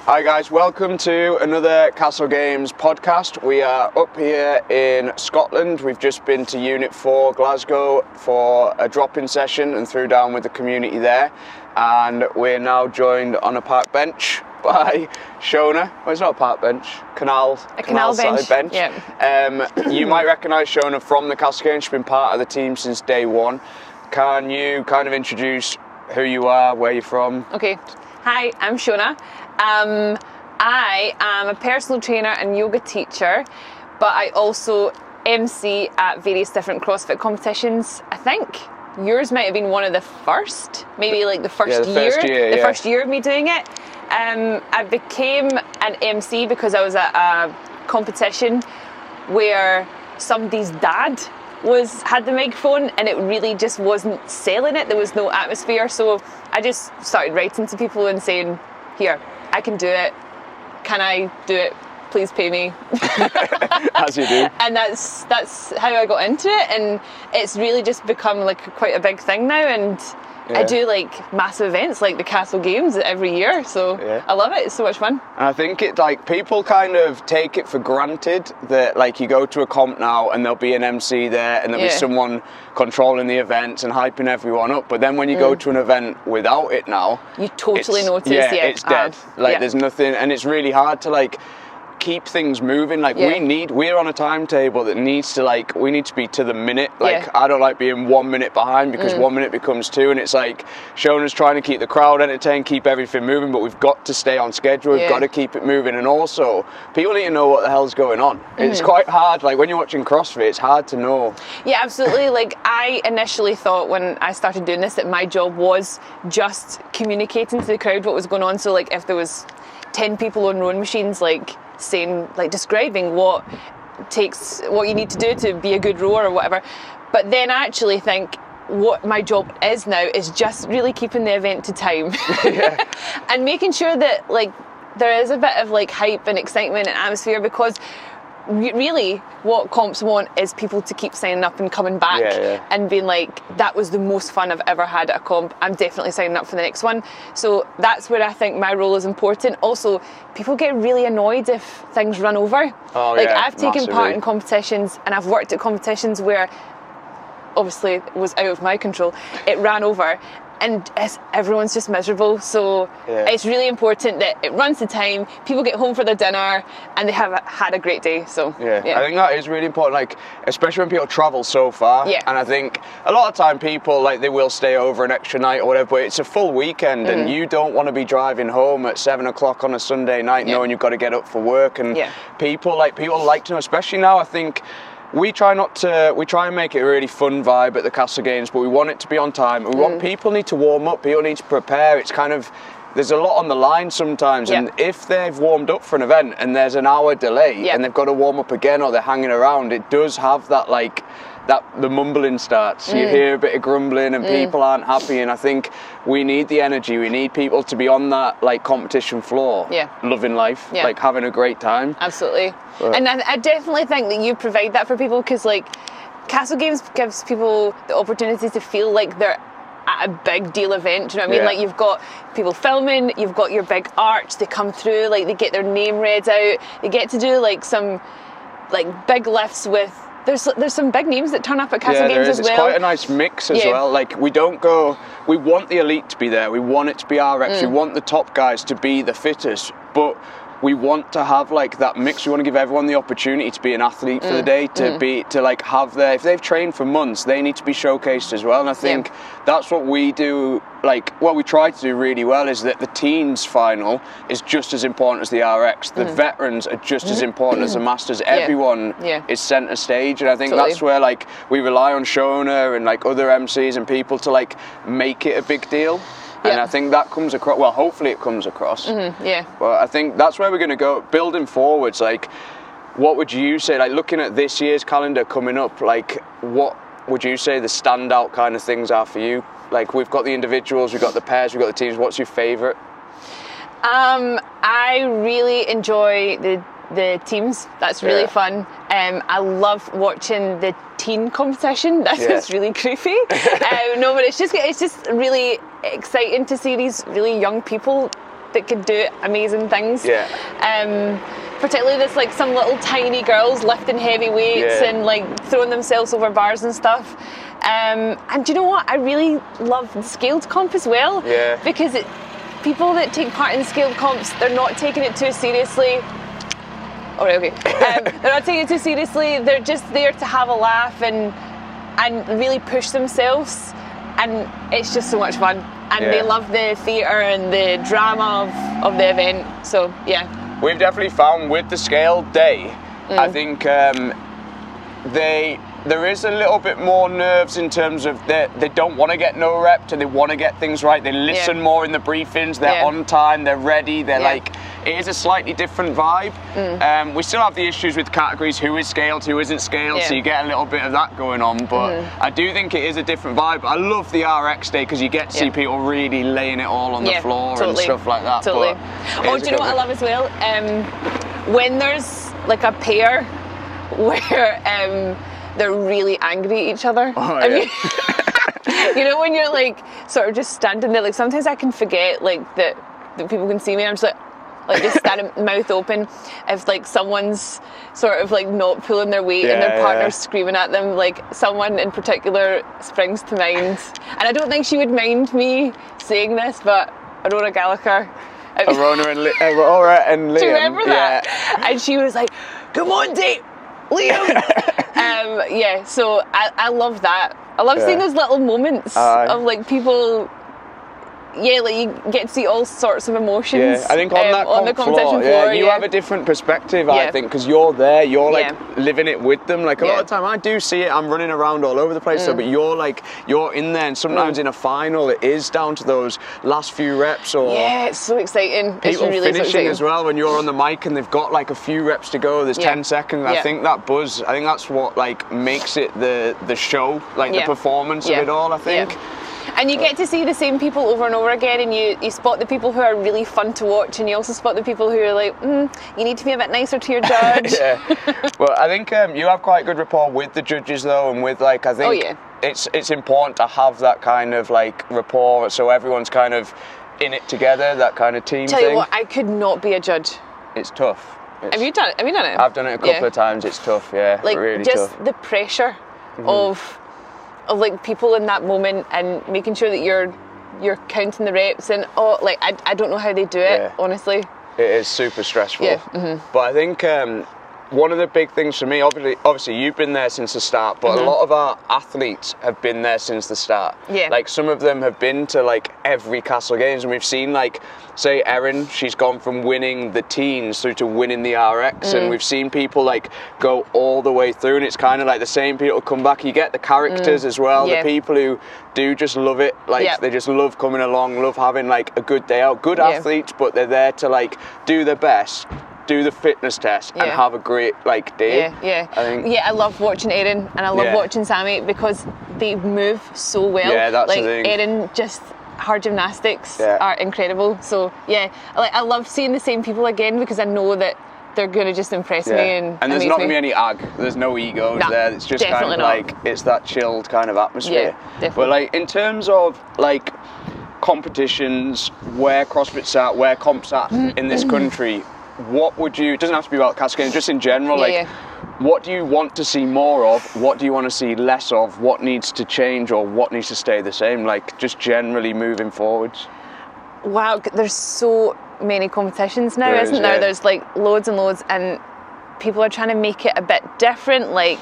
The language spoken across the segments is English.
Hi guys, welcome to another Castle Games podcast. We are up here in Scotland. We've just been to Unit 4 Glasgow for a drop-in session and threw down with the community there. And we're now joined on a park bench by Shona. Well, it's not a park bench, canal side bench. Yeah. You might recognise Shona from the Castle Games. She's been part of the team since day one. Can you kind of introduce who you are, where you're from? Okay. Hi, I'm Shona. I am a personal trainer and yoga teacher, but I also MC at various different CrossFit competitions. I think yours might have been one of the first, maybe like the first year of me doing it. I became an MC because I was at a competition where somebody's dad had the microphone and it really just wasn't selling it. There was no atmosphere, so I just started writing to people and saying, here, I can do it. Can I do it? Please pay me. As you do. And that's how I got into it, and it's really just become like quite a big thing now, and I do like massive events like the Castle Games every year, so I love it. It's so much fun. And I think it like people kind of take it for granted that like you go to a comp now and there'll be an MC there and there'll be someone controlling the events and hyping everyone up, but then when you go to an event without it now, you totally notice it's dead. There's nothing, and it's really hard to like keep things moving. Like we're on a timetable that needs to we need to be to the minute. I don't like being 1 minute behind because 1 minute becomes two, and it's like Shona's trying to keep the crowd entertained, keep everything moving, but we've got to stay on schedule. We've got to keep it moving, and also people need to know what the hell's going on. It's quite hard, like when you're watching CrossFit, it's hard to know. Yeah, absolutely. Like I initially thought when I started doing this that my job was just communicating to the crowd what was going on. So like if there was 10 people on rowing machines, describing what you need to do to be a good rower or whatever. But then I actually think what my job is now is just really keeping the event to time. And making sure that like there is a bit of like hype and excitement and atmosphere, because really what comps want is people to keep signing up and coming back and being like, that was the most fun I've ever had at a comp, I'm definitely signing up for the next one. So that's where I think my role is important. Also, people get really annoyed if things run over. I've taken part in competitions and I've worked at competitions where obviously it was out of my control, it ran over, and everyone's just miserable. So it's really important that it runs to time, people get home for their dinner and they have had a great day. So I think that is really important, like especially when people travel so far. And I think a lot of time people they will stay over an extra night or whatever, but it's a full weekend and you don't want to be driving home at 7 o'clock on a Sunday night knowing you've got to get up for work. And people like to know, especially now, I think we try and make it a really fun vibe at the Castle Games, but we want it to be on time. We want people need to warm up, people need to prepare. It's kind of, there's a lot on the line sometimes, and if they've warmed up for an event and there's an hour delay and they've got to warm up again or they're hanging around, it does have that the mumbling starts. You hear a bit of grumbling and people aren't happy, and I think we need the energy. We need people to be on that competition floor, loving life, having a great time. Absolutely. And I definitely think that you provide that for people, because Castle Games gives people the opportunity to feel like they're at a big deal event. Do you know what I mean? Like you've got people filming, you've got your big arch, they come through, they get their name read out, they get to do some big lifts with. There's some big names that turn up at Castle Games as well. It's quite a nice mix as well. We want the elite to be there. We want it to be RX. We want the top guys to be the fittest, but we want to have that mix. We want to give everyone the opportunity to be an athlete for the day, to have their, if they've trained for months, they need to be showcased as well. And I think that's what we do, what we try to do really well, is that the teens final is just as important as the RX. The veterans are just as important as the masters. Everyone is centre stage, and I think that's where we rely on Shona and other MCs and people to make it a big deal. And I think that comes across, well, hopefully it comes across. But I think that's where we're going to go, building forwards. What would you say, looking at this year's calendar coming up, what would you say the standout kind of things are for you? We've got the individuals, we've got the pairs, we've got the teams. What's your favourite? I really enjoy the teams. That's really fun. I love watching the teen competition. That sounds really creepy. No, but it's just really exciting to see these really young people that could do amazing things. Yeah. Particularly there's like some little tiny girls lifting heavy weights and like throwing themselves over bars and stuff. And do you know what? I really love the scaled comp as well. Yeah. Because people that take part in scaled comps, they're not taking it too seriously. Okay. They're not taking it too seriously. They're just there to have a laugh and really push themselves. And it's just so much fun. And they love the theatre and the drama of the event. So, yeah. We've definitely found with the scaled day, I think there is a little bit more nerves in terms of they don't want to get no rep and they want to get things right. They listen more in the briefings. They're on time. They're ready. They're like, it is a slightly different vibe. We still have the issues with categories, who is scaled, who isn't scaled, so you get a little bit of that going on, but I do think it is a different vibe. I love the RX day because you get to see people really laying it all on the floor and stuff like that. Totally. Oh, do you know what I love as well? When there's like a pair where they're really angry at each other. Oh, you know, when you're like sort of just standing there, like sometimes I can forget like that people can see me and I'm just like just standing mouth open if like someone's sort of like not pulling their weight and their partner's screaming at them. Like someone in particular springs to mind, and I don't think she would mind me saying this, but Aurora Gallagher. Aurora and Liam. Do you remember that? Yeah. And she was like, "Come on, Dave, Liam." So I love that. I love seeing those little moments of like people. Yeah, like you get to see all sorts of emotions. Yeah, I think on the competition floor, you have a different perspective. I think because you're there, you're like living it with them. Like a lot of the time, I do see it. I'm running around all over the place, but you're in there, and sometimes in a final, it is down to those last few reps. Or it's so exciting. People it's really finishing as well when you're on the mic and they've got like a few reps to go. There's 10 seconds. I think that buzz. I think that's what like makes it the show, like the performance of it all. I think. Yeah. And you get to see the same people over and over again, and you spot the people who are really fun to watch, and you also spot the people who are like, you need to be a bit nicer to your judge. Well, I think you have quite good rapport with the judges though, and with like, I think it's important to have that kind of like rapport, so everyone's kind of in it together, that kind of team thing. Tell you what, I could not be a judge. It's tough. Have you done it? I've done it a couple of times. It's tough, like really just tough. The pressure of like people in that moment and making sure that you're counting the reps and I don't know how they do it, honestly. It is super stressful. But I think one of the big things for me, obviously you've been there since the start, but a lot of our athletes have been there since the start. Like some of them have been to like every Castle Games, and we've seen like, say Erin, she's gone from winning the teens through to winning the RX, and we've seen people like go all the way through, and it's kind of like the same people come back. You get the characters as well, the people who do just love it, like they just love coming along, love having like a good day out, good athletes, but they're there to like do their best, do the fitness test and have a great like day. I love watching Erin and I love watching Sammy because they move so well. That's like the thing. Erin, just her gymnastics are incredible. So I love seeing the same people again because I know that they're going to just impress me and there's not going to be any ag, there's no egos there, it's just kind of like it's that chilled kind of atmosphere. But like in terms of like competitions, where CrossFit's at, where comp's at in this country, what would you, it doesn't have to be about Castle Games, just in general, what do you want to see more of, what do you want to see less of, what needs to change or what needs to stay the same, like just generally moving forwards? Wow, there's so many competitions now, isn't there? There's like loads and loads, and people are trying to make it a bit different. Like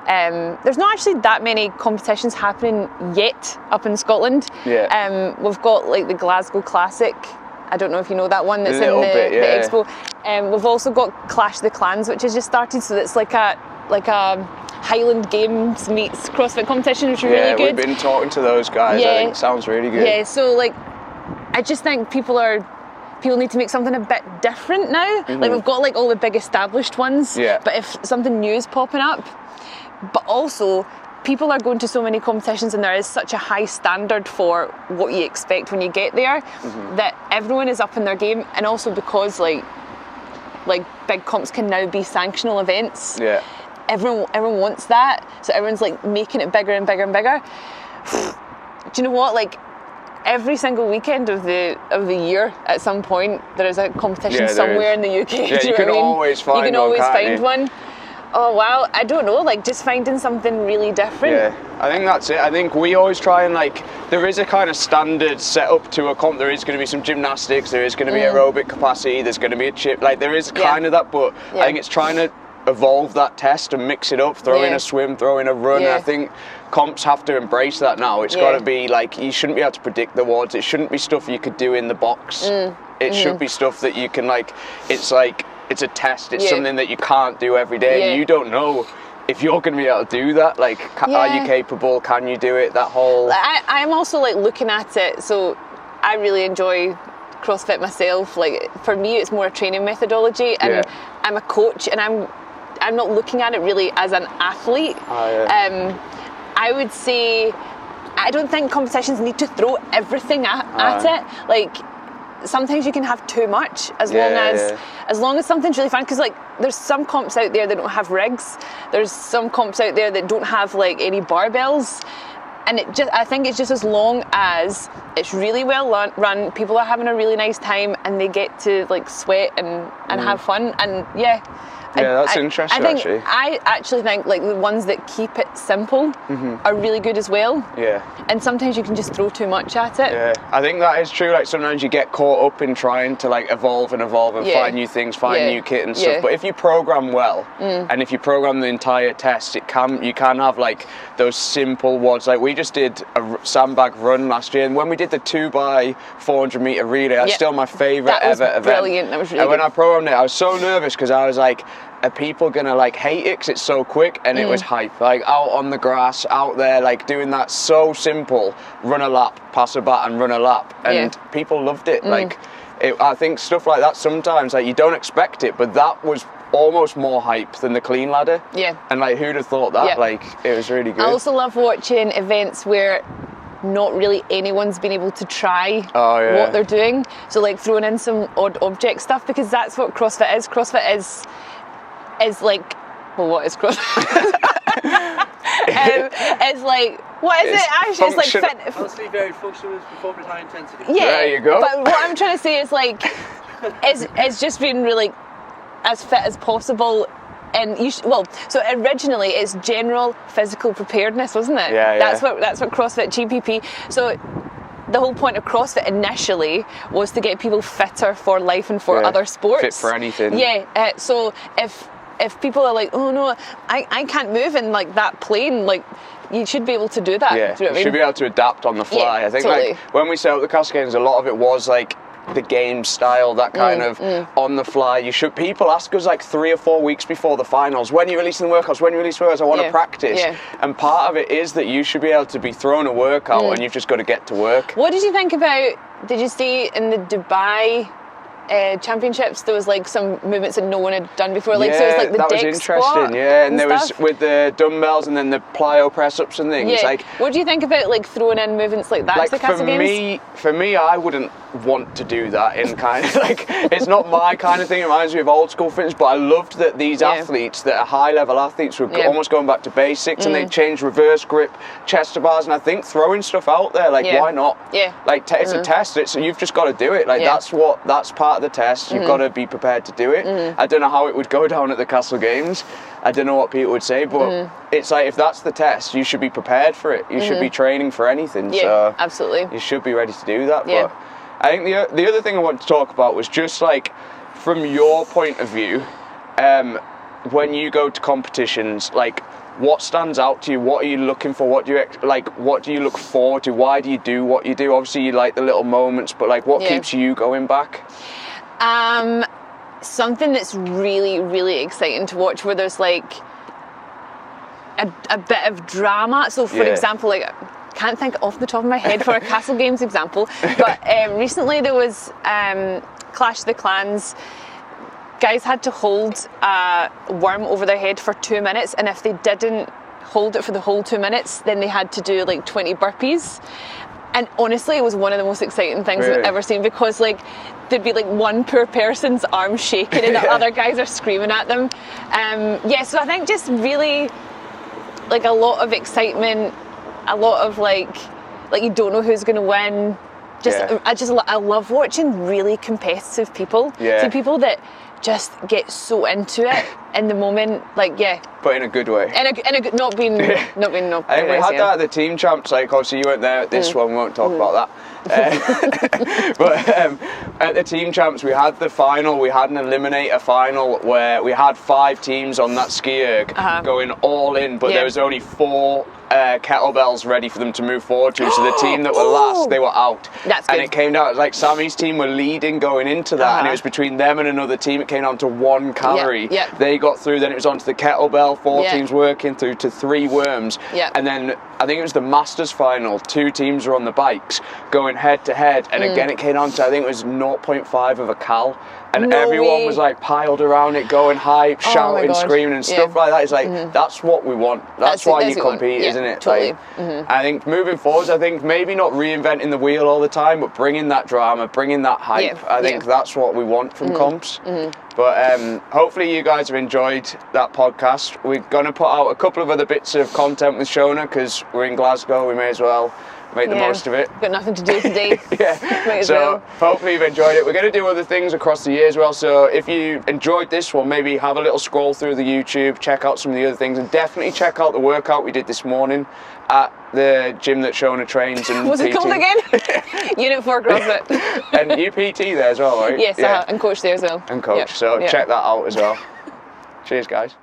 there's not actually that many competitions happening yet up in Scotland. We've got like the Glasgow Classic, I don't know if you know that one, that's in the expo. We've also got Clash of the Clans, which has just started, so it's like a Highland Games meets CrossFit competition, which is really good. We've been talking to those guys. I think it sounds really good. So like I just think people need to make something a bit different now. Like we've got like all the big established ones, but if something new is popping up, but also people are going to so many competitions and there is such a high standard for what you expect when you get there that everyone is up in their game, and also because like big comps can now be sanctional events. Everyone wants that, so everyone's like making it bigger and bigger and bigger. Do you know what, like every single weekend of the year, at some point, there is a competition somewhere in the UK. Yeah, you can always find one. You can always find one. Oh wow, I don't know, like just finding something really different. Yeah, I think that's it. I think we always try and like, there is a kind of standard set up to a comp. There is going to be some gymnastics, there is going to be aerobic capacity, there's going to be a chip, like there is kind of that, but I think it's trying to evolve that test and mix it up, throw in a swim, throw in a run. I think comps have to embrace that now. It's got to be like, you shouldn't be able to predict the WODs. It shouldn't be stuff you could do in the box. It should be stuff that you can like, it's a test, it's something that you can't do every day, and you don't know if you're going to be able to do that. Like, are you capable? Can you do it? That whole... I'm also like looking at it, so I really enjoy CrossFit myself. Like, for me, it's more a training methodology, and I'm a coach, and I'm not looking at it really as an athlete. I would say I don't think competitions need to throw everything at it. Like, sometimes you can have too much, as long as something's really fun. Because like, there's some comps out there that don't have rigs. There's some comps out there that don't have like any barbells. And I think it's just as long as it's really well run, people are having a really nice time, and they get to like sweat and have fun. And that's interesting. I actually think like the ones that keep it simple are really good as well. Yeah. And sometimes you can just throw too much at it. Yeah, I think that is true. Like, sometimes you get caught up in trying to like evolve and find new things, find new kit and stuff. But if you program well, and if you program the entire test, you can have like those simple WODs. Like, we just did a sandbag run last year, and when we did the 2x400 meter relay, that's still my favourite ever event. Brilliant. That was really good. When I programmed it, I was so nervous because I was like, are people gonna like hate it because it's so quick? And it was hype. Like, out on the grass, out there, like doing that, so simple. Run a lap, pass a baton, run a lap, and people loved it. Like, I think stuff like that sometimes, like, you don't expect it, but that was almost more hype than the clean ladder. Yeah. And like, who'd have thought that? Like, it was really good. I also love watching events where not really anyone's been able to try what they're doing. So like throwing in some odd object stuff, because that's what CrossFit is. CrossFit is like, well, what is CrossFit? It's like, what is it actually? It's like fit. Honestly, very functional, performing high intensity. Yeah, there you go. But what I'm trying to say is like, it's just been really as fit as possible. And so originally it's general physical preparedness, wasn't it? Yeah. That's what CrossFit GPP. So the whole point of CrossFit initially was to get people fitter for life and for other sports. Fit for anything. Yeah. So if people are like, oh no, I can't move in like that plane, like, you should be able to do that. Yeah, do you know what I mean? Should be able to adapt on the fly. Yeah, I think totally. like when we set up the Castle Games, a lot of it was like the game style, that kind of on the fly. People ask us like 3 or 4 weeks before the finals, when are you releasing the workouts? I want to practice. Yeah. And part of it is that you should be able to be thrown a workout and you've just got to get to work. What did you think about, did you see in the Dubai championships, there was like some movements that no one had done before, like, so it was like the that deck was interesting, and there stuff. was with the dumbbells and then the plyo press ups and things. Like, what do you think about like throwing in movements like that to the Castle Games? For me, I wouldn't want to do that in kind of like, it's not my kind of thing. It reminds me of old school fitness, but I loved that these athletes that are high level athletes were almost going back to basics, and they changed reverse grip, chest to bars, and I think throwing stuff out there, like, why not? Like, it's a test. You've just got to do it. Like, that's part of the test. You've got to be prepared to do it. I don't know how it would go down at the Castle Games. I don't know what people would say, but it's like, if that's the test, you should be prepared for it. You should be training for anything. So absolutely. You should be ready to do that. But I think the other thing I wanted to talk about was just like, from your point of view, when you go to competitions, like, what stands out to you? What are you looking for? What do you look forward to? Why do you do what you do? Obviously, you like the little moments, but like, what keeps you going back? Something that's really, really exciting to watch, where there's like a bit of drama. So for example, like, I can't think off the top of my head for a Castle Games example, but recently there was Clash of the Clans. Guys had to hold a worm over their head for 2 minutes, and if they didn't hold it for the whole 2 minutes, then they had to do like 20 burpees. And honestly, it was one of the most exciting things I've ever seen, because like, there'd be like one poor person's arm shaking and the other guys are screaming at them. So I think just really like a lot of excitement, a lot of like you don't know who's going to win. I love watching really competitive people. Yeah. So people that just get so into it in the moment, like but in a good way. In a not being I think we had that at the team champs. Like, obviously you weren't there at this one. We won't talk about that. But at the team champs, we had the final. We had an eliminator final where we had 5 teams on that ski erg going all in, but there was only 4 kettlebells ready for them to move forward to. So the team that were last, they were out. That's good. And it came down, like Sammy's team were leading going into that, and it was between them and another team. It came down to 1 calorie. They got through, then it was onto the kettlebell, 4 teams working through to 3 worms. And then I think it was the Masters final, 2 teams were on the bikes going head to head, and again it came on to, I think it was 0.5 of a cal. And everyone was like piled around it, going hype, shouting, screaming, and stuff like that. It's like that's what we want. That's why you compete, isn't it? Totally. Like, I think moving forwards, I think maybe not reinventing the wheel all the time, but bringing that drama, bringing that hype. I think that's what we want from comps. But hopefully you guys have enjoyed that podcast. We're going to put out a couple of other bits of content with Shona because we're in Glasgow. We may as well make the most of it. Got nothing to do today. Hopefully you've enjoyed it. We're going to do other things across the year as well. So if you enjoyed this one, maybe have a little scroll through the YouTube, check out some of the other things, and definitely check out the workout we did this morning at the gym that Shona trains. And What's it called again? Unit 4 CrossFit. And you PT there as well, right? Yes, and coach there as well. And coach. So check that out as well. Cheers, guys.